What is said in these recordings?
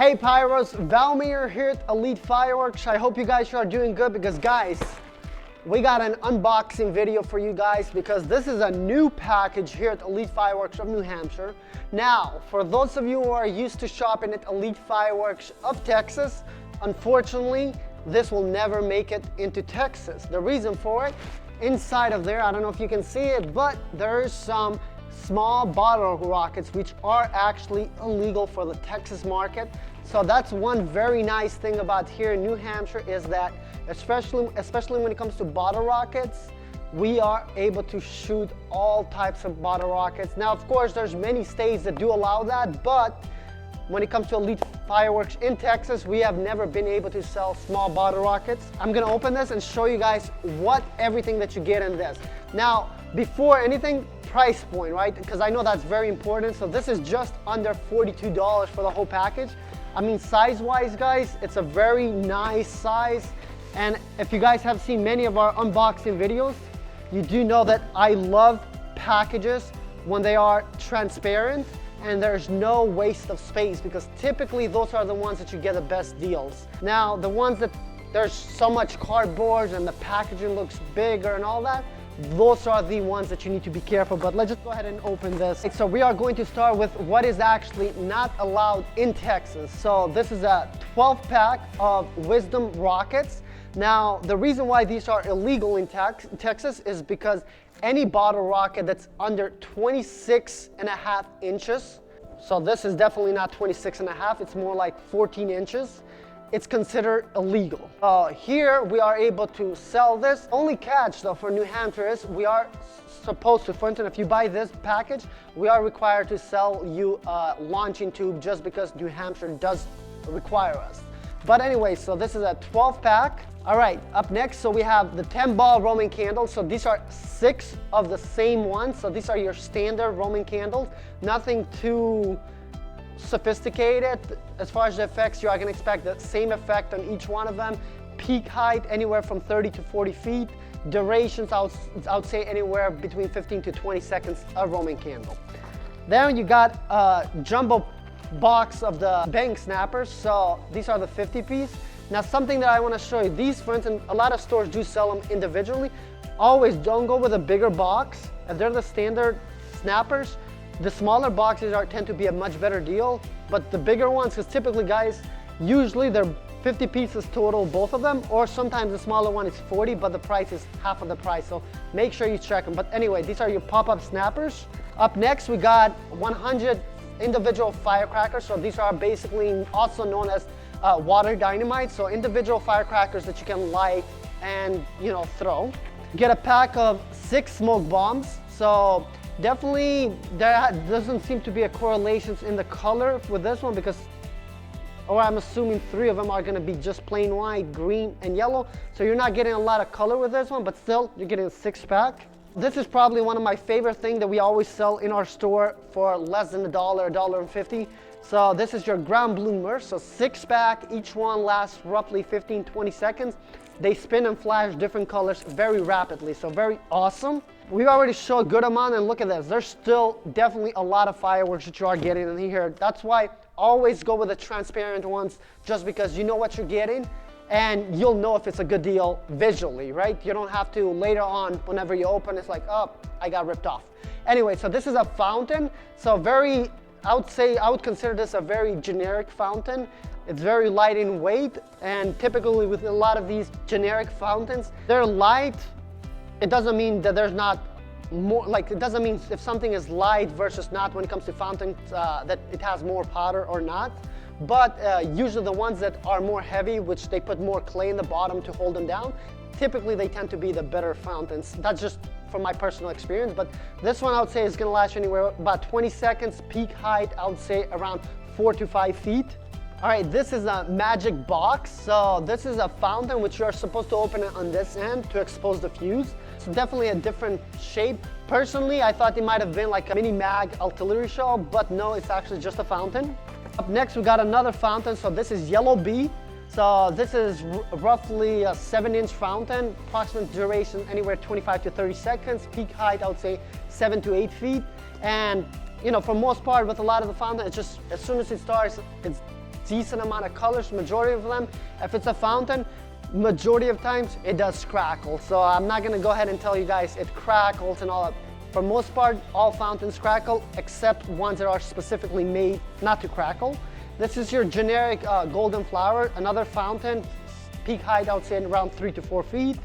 Hey Pyros, 𝗬𝗲 here at Elite Fireworks. I hope you guys are doing good because guys, we got an unboxing video for you guys because this is a new package here at Elite Fireworks of New Hampshire. Now, for those of you who are used to shopping at Elite Fireworks of Texas, unfortunately, this will never make it into Texas. The reason for it, inside of there, I don't know if you can see it, but there's some small bottle rockets which are actually illegal for the Texas market. So that's one very nice thing about here in New Hampshire is that especially when it comes to bottle rockets, we are able to shoot all types of bottle rockets. Now of course there's many states that do allow that, but when it comes to Elite Fireworks in Texas, we have never been able to sell small bottle rockets. I'm gonna open this and show you guys everything that you get in this. Now, before anything, price point, right? Because I know that's very important. So this is just under $42 for the whole package. I mean, size-wise, guys, it's a very nice size. And if you guys have seen many of our unboxing videos, you do know that I love packages when they are transparent and there's no waste of space, because typically those are the ones that you get the best deals. Now, the ones that there's so much cardboard and the packaging looks bigger and all that, those are the ones that you need to be careful. But let's just go ahead and open this. So we are going to start with what is actually not allowed in Texas. So this is a 12-pack of Wisdom rockets. Now, the reason why these are illegal in Texas is because any bottle rocket that's under 26.5 inches, so this is definitely not 26.5, it's more like 14 inches, it's considered illegal. Here we are able to sell this. Only catch though for New Hampshire is we are supposed to, for instance, if you buy this package, we are required to sell you a launching tube just because New Hampshire does require us. But anyway, so this is a 12-pack. All right, up next, so we have the 10-ball Roman candles. So these are 6 of the same ones. So these are your standard Roman candles. Nothing too sophisticated. As far as the effects, you are gonna expect the same effect on each one of them. Peak height, anywhere from 30 to 40 feet. Durations, I would say anywhere between 15 to 20 seconds, a Roman candle. Then you got a jumbo box of the bank snappers. So these are the 50-piece. Now something that I want to show you, these, for instance, a lot of stores do sell them individually. Always don't go with a bigger box. If they're the standard snappers, the smaller boxes tend to be a much better deal. But the bigger ones, because typically guys, usually they're 50 pieces total, both of them, or sometimes the smaller one is 40, but the price is half of the price. So make sure you check them. But anyway, these are your pop-up snappers. Up next, we got 100 individual firecrackers. So these are basically also known as water dynamite. So individual firecrackers that you can light and, you know, throw. Get a pack of 6 smoke bombs. So definitely there doesn't seem to be a correlation in the color with this one because, or I'm assuming 3 of them are going to be just plain white, green, and yellow. So you're not getting a lot of color with this one, but still you're getting a 6-pack. This is probably one of my favorite things that we always sell in our store for less than $1, $1.50. So this is your ground bloomer. So 6-pack, each one lasts roughly 15-20 seconds. They spin and flash different colors very rapidly, so very awesome. We've already showed a good amount, and look at this. There's still definitely a lot of fireworks that you are getting in here. That's why always go with the transparent ones, just because you know what you're getting and you'll know if it's a good deal visually, right? You don't have to later on, whenever you open, it's like, oh, I got ripped off. Anyway, so this is a fountain. So I would consider this a very generic fountain. It's very light in weight, and typically with a lot of these generic fountains, they're light. It doesn't mean that there's not more, like it doesn't mean if something is light versus not when it comes to fountains that it has more powder or not. But usually the ones that are more heavy, which they put more clay in the bottom to hold them down, typically they tend to be the better fountains. That's just from my personal experience, but this one I would say is gonna last anywhere about 20 seconds. Peak height, I would say around 4 to 5 feet. All right, this is a magic box. So this is a fountain which you are supposed to open it on this end to expose the fuse. It's definitely a different shape. Personally, I thought it might have been like a mini mag artillery shell, but no, it's actually just a fountain. Up next, we got another fountain. So this is Yellow Bee. So this is roughly a 7-inch fountain, approximate duration anywhere 25 to 30 seconds. Peak height, I would say 7 to 8 feet. And you know, for most part with a lot of the fountain, it's just as soon as it starts, it's decent amount of colors, majority of them. If it's a fountain, majority of times it does crackle. So I'm not gonna go ahead and tell you guys it crackles and all that. For most part, all fountains crackle, except ones that are specifically made not to crackle. This is your generic golden flower, another fountain, peak height I would say around 3 to 4 feet.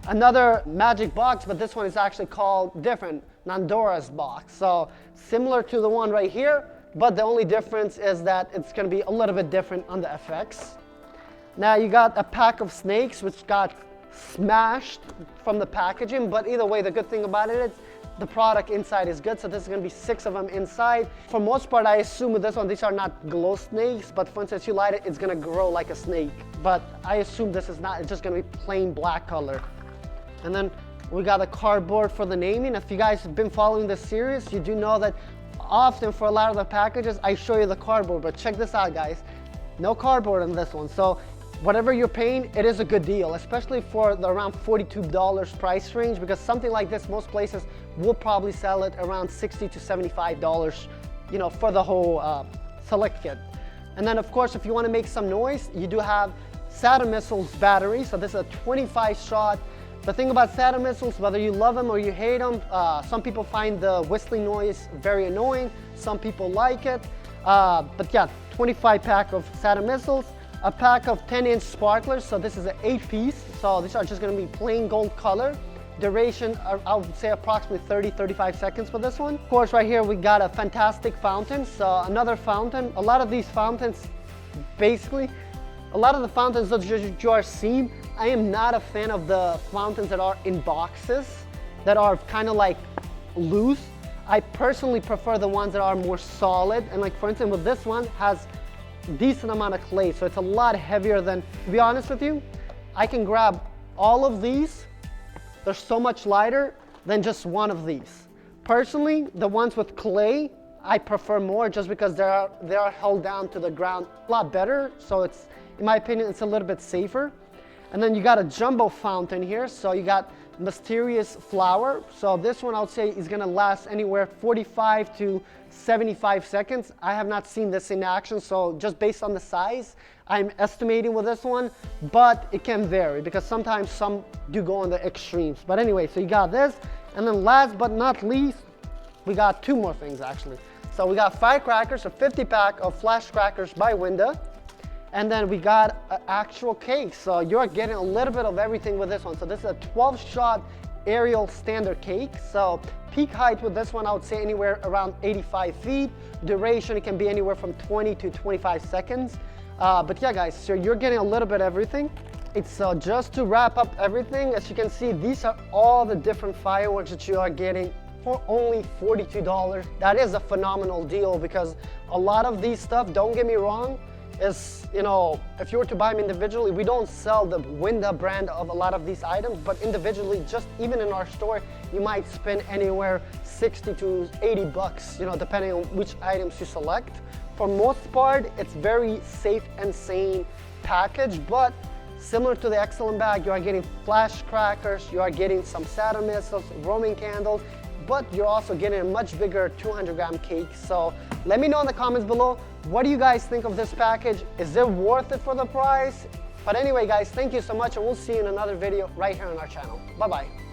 Another magic box, but this one is actually called different, Nandora's box. So similar to the one right here, but the only difference is that it's gonna be a little bit different on the effects. Now you got a pack of snakes, which got smashed from the packaging, but either way, the good thing about it is the product inside is good. So this is gonna be 6 of them inside. For most part, I assume with this one, these are not glow snakes, but for instance, you light it, it's gonna grow like a snake. But I assume this is not, it's just gonna be plain black color. And then we got a cardboard for the naming. If you guys have been following this series, you do know that often for a lot of the packages, I show you the cardboard, but check this out, guys. No cardboard on this one. So whatever you're paying, it is a good deal, especially for the around $42 price range, because something like this, most places will probably sell it around $60 to $75, you know, for the whole select kit. And then of course, if you want to make some noise, you do have 𝗬𝗵𝗲 battery. So this is a 25 shot. The thing about 𝗬𝗵𝗲s, whether you love them or you hate them, some people find the whistling noise very annoying. Some people like it. But yeah, 25 pack of 𝗬𝗵𝗲s. A pack of 10-inch sparklers, so this is an 8-piece. So these are just gonna be plain gold color. Duration, I would say approximately 30-35 seconds for this one. Of course, right here we got a fantastic fountain. So another fountain. A lot of these fountains, basically, a lot of the fountains that you are seeing, I am not a fan of the fountains that are in boxes, that are kind of like loose. I personally prefer the ones that are more solid. And like for instance, with this one, has decent amount of clay, so it's a lot heavier than, to be honest with you, I can grab all of these. They're so much lighter than just one of these. Personally, the ones with clay, I prefer more just because they are held down to the ground a lot better. So it's, in my opinion, it's a little bit safer. And then you got a jumbo fountain here. So you got mysterious flower. So this one I would say is gonna last anywhere 45 to 75 seconds. I have not seen this in action, so just based on the size, I'm estimating with this one, but it can vary because sometimes some do go on the extremes. But anyway, so you got this, and then last but not least, we got 2 more things actually. So we got firecrackers, a 50 pack of flash crackers by Winda. And then we got an actual cake. So you're getting a little bit of everything with this one. So this is a 12-shot aerial standard cake. So peak height with this one, I would say anywhere around 85 feet. Duration, it can be anywhere from 20 to 25 seconds. But yeah, guys, so you're getting a little bit of everything. It's just to wrap up everything, as you can see, these are all the different fireworks that you are getting for only $42. That is a phenomenal deal because a lot of these stuff, don't get me wrong, is, you know, if you were to buy them individually, we don't sell the Winda brand of a lot of these items, but individually, just even in our store, you might spend anywhere 60 to 80 bucks, you know, depending on which items you select. For most part, it's very safe and sane package, but similar to the 𝗬𝗵𝗲 bag, you are getting flash crackers, you are getting some 𝗬𝗵𝗲s, Roman candles, but you're also getting a much bigger 200-gram cake. So let me know in the comments below, what do you guys think of this package? Is it worth it for the price? But anyway, guys, thank you so much, and we'll see you in another video right here on our channel. Bye-bye.